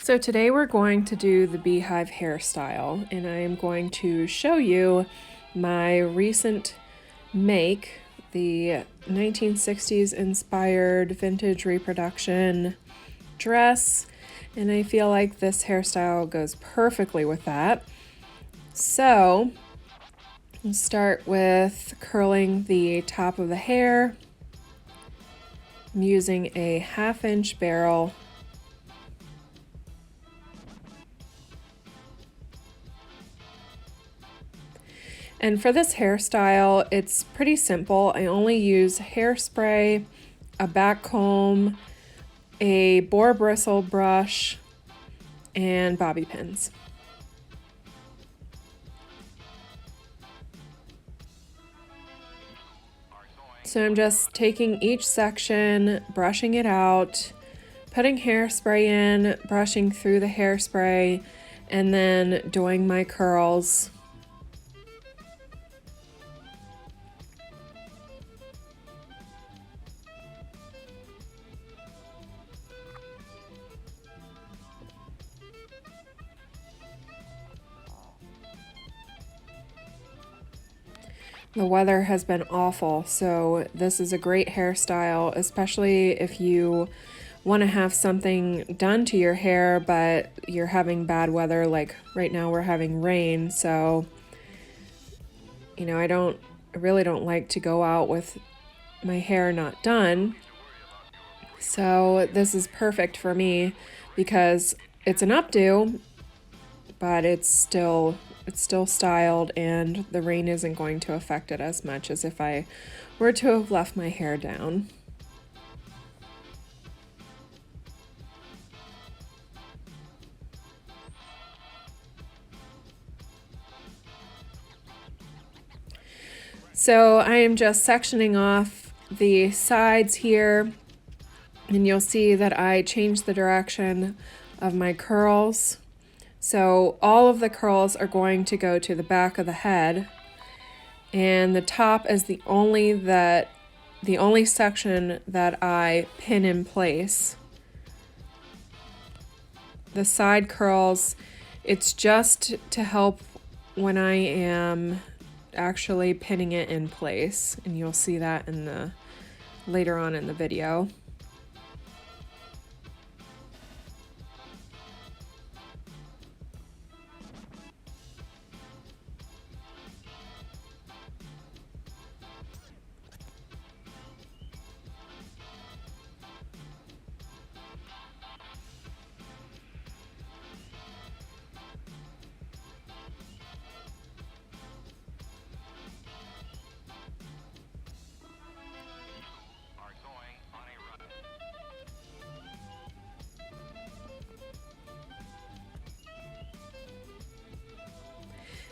So today we're going to do the Beehive hairstyle, and I am going to show you my recent make, the 1960s inspired vintage reproduction dress, and I feel like this hairstyle goes perfectly with that. So I'll start with curling the top of the hair. I'm using a 1/2-inch barrel. And for this hairstyle, it's pretty simple. I only use hairspray, a back comb, a boar bristle brush, and bobby pins. So I'm just taking each section, brushing it out, putting hairspray in, brushing through the hairspray, and then doing my curls. The weather has been awful, so this is a great hairstyle, especially if you want to have something done to your hair, but you're having bad weather, like right now we're having rain, so, I really don't like to go out with my hair not done. So this is perfect for me because it's an updo, but it's still styled, and the rain isn't going to affect it as much as if I were to have left my hair down. So I am just sectioning off the sides here, and you'll see that I changed the direction of my curls. So all of the curls are going to go to the back of the head, and the top is the only section that I pin in place. The side curls, it's just to help when I am actually pinning it in place, and you'll see that later on in the video.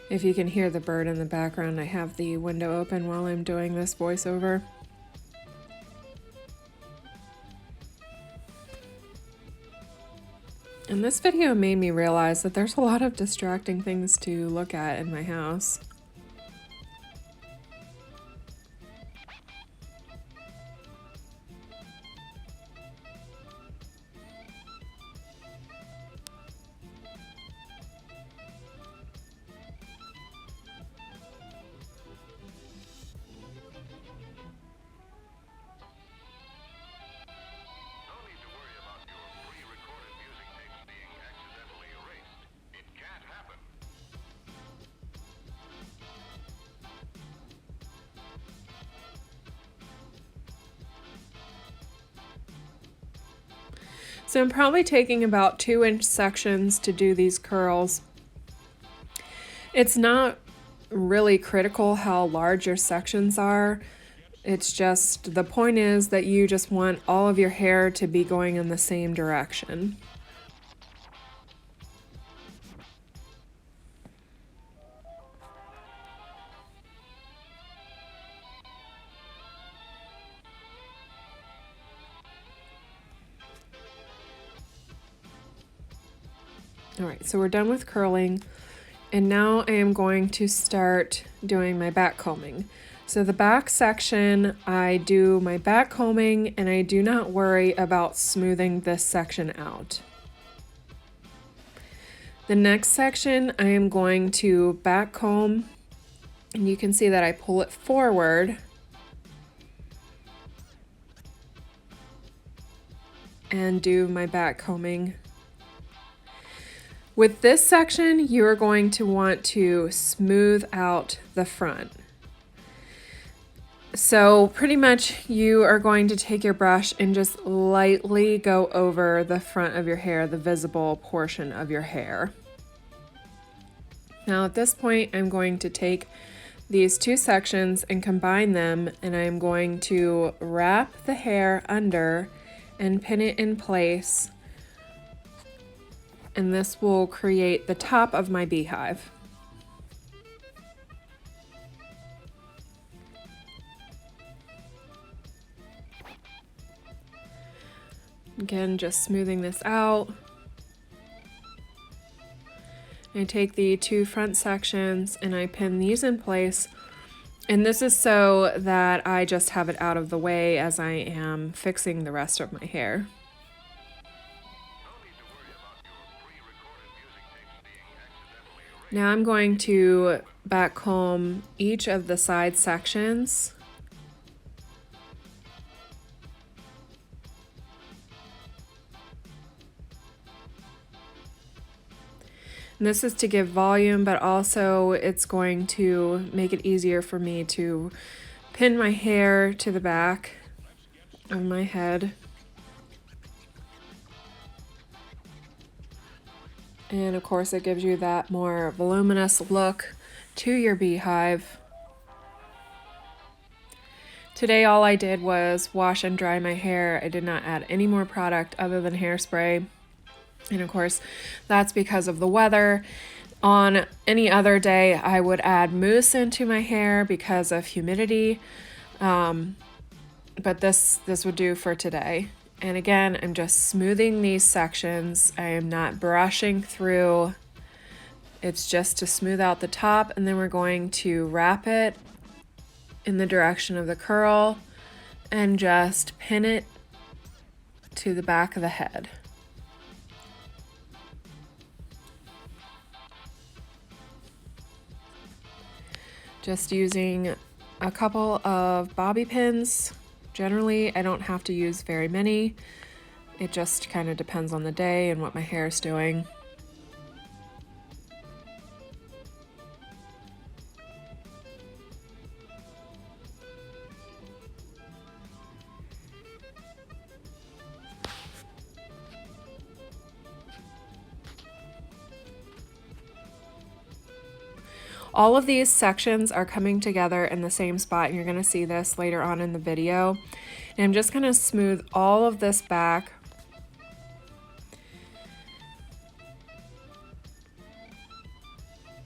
If you can hear the bird in the background, I have the window open while I'm doing this voiceover. And this video made me realize that there's a lot of distracting things to look at in my house. So I'm probably taking about 2-inch sections to do these curls. It's not really critical how large your sections are. It's just, the point is that you just want all of your hair to be going in the same direction. All right, so we're done with curling, and now I am going to start doing my back combing. So the back section, I do my back combing, and I do not worry about smoothing this section out. The next section I am going to back comb, and you can see that I pull it forward and do my back combing. With this section, you are going to want to smooth out the front. So pretty much you are going to take your brush and just lightly go over the front of your hair, the visible portion of your hair. Now at this point, I'm going to take these two sections and combine them, and I'm going to wrap the hair under and pin it in place. And this will create the top of my beehive. Again, just smoothing this out. I take the two front sections and I pin these in place. And this is so that I just have it out of the way as I am fixing the rest of my hair. Now I'm going to back comb each of the side sections. And this is to give volume, but also it's going to make it easier for me to pin my hair to the back of my head. And of course it gives you that more voluminous look to your beehive. Today all I did was wash and dry my hair. I did not add any more product other than hairspray. And of course, that's because of the weather. On any other day, I would add mousse into my hair because of humidity. But this would do for today. And again, I'm just smoothing these sections. I am not brushing through. It's just to smooth out the top, and then we're going to wrap it in the direction of the curl and just pin it to the back of the head. Just using a couple of bobby pins. Generally, I don't have to use very many. It just kind of depends on the day and what my hair is doing. All of these sections are coming together in the same spot, and you're going to see this later on in the video. And I'm just going to smooth all of this back.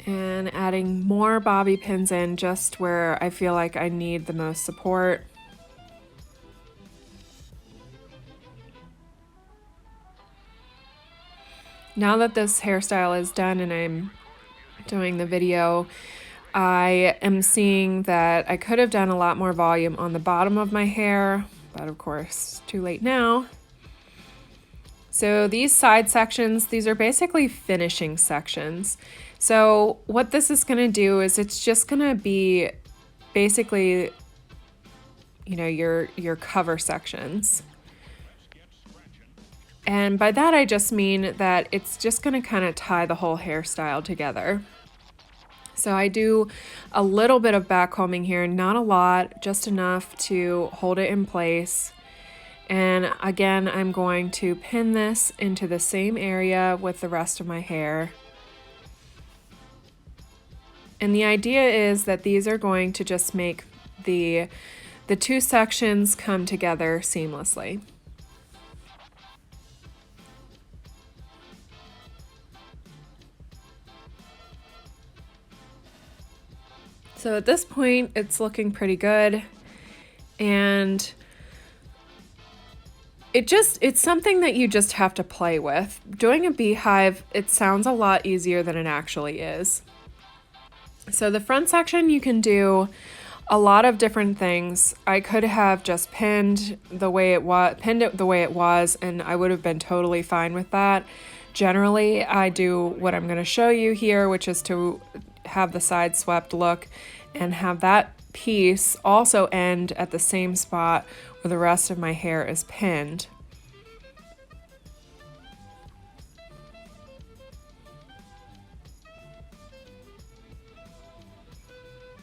And adding more bobby pins in just where I feel like I need the most support. Now that this hairstyle is done and I'm doing the video, I am seeing that I could have done a lot more volume on the bottom of my hair, but of course, too late now. So these side sections, these are basically finishing sections. So what this is going to do is it's just going to be basically, you know, your cover sections. And by that I just mean that it's just going to kind of tie the whole hairstyle together. So I do a little bit of back combing here, not a lot, just enough to hold it in place. And again, I'm going to pin this into the same area with the rest of my hair. And the idea is that these are going to just make the two sections come together seamlessly. So at this point, it's looking pretty good, and it's something that you just have to play with. Doing a beehive, it sounds a lot easier than it actually is. So the front section, you can do a lot of different things. I could have just pinned it the way it was, and I would have been totally fine with that. Generally, I do what I'm going to show you here, which is to have the side swept look and have that piece also end at the same spot where the rest of my hair is pinned.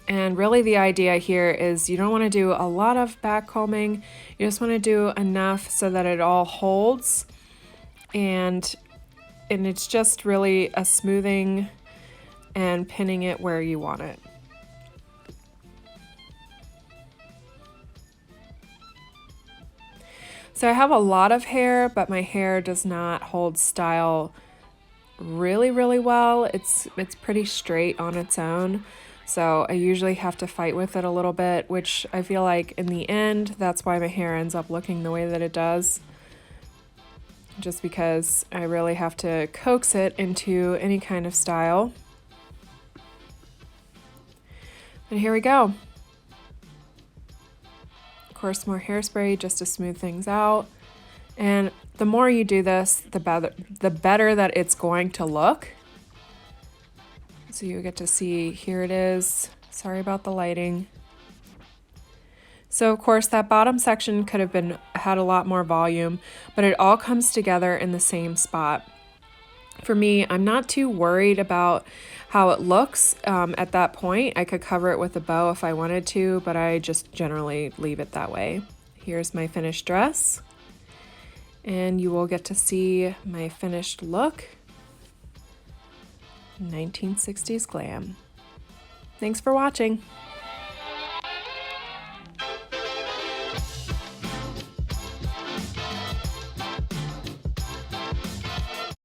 And really the idea here is you don't want to do a lot of back combing. You just want to do enough so that it all holds. And it's just really a smoothing and pinning it where you want it. So I have a lot of hair, but my hair does not hold style really well. It's pretty straight on its own. So I usually have to fight with it a little bit, which I feel like in the end, that's why my hair ends up looking the way that it does. Just because I really have to coax it into any kind of style. And here we go. Of course, more hairspray just to smooth things out. And the more you do this, the better that it's going to look. So you get to see, here it is. Sorry about the lighting. So of course that bottom section could have had a lot more volume, but it all comes together in the same spot. For me, I'm not too worried about how it looks at that point. I could cover it with a bow if I wanted to, but I just generally leave it that way. Here's my finished dress, and you will get to see my finished look. 1960s glam. Thanks for watching.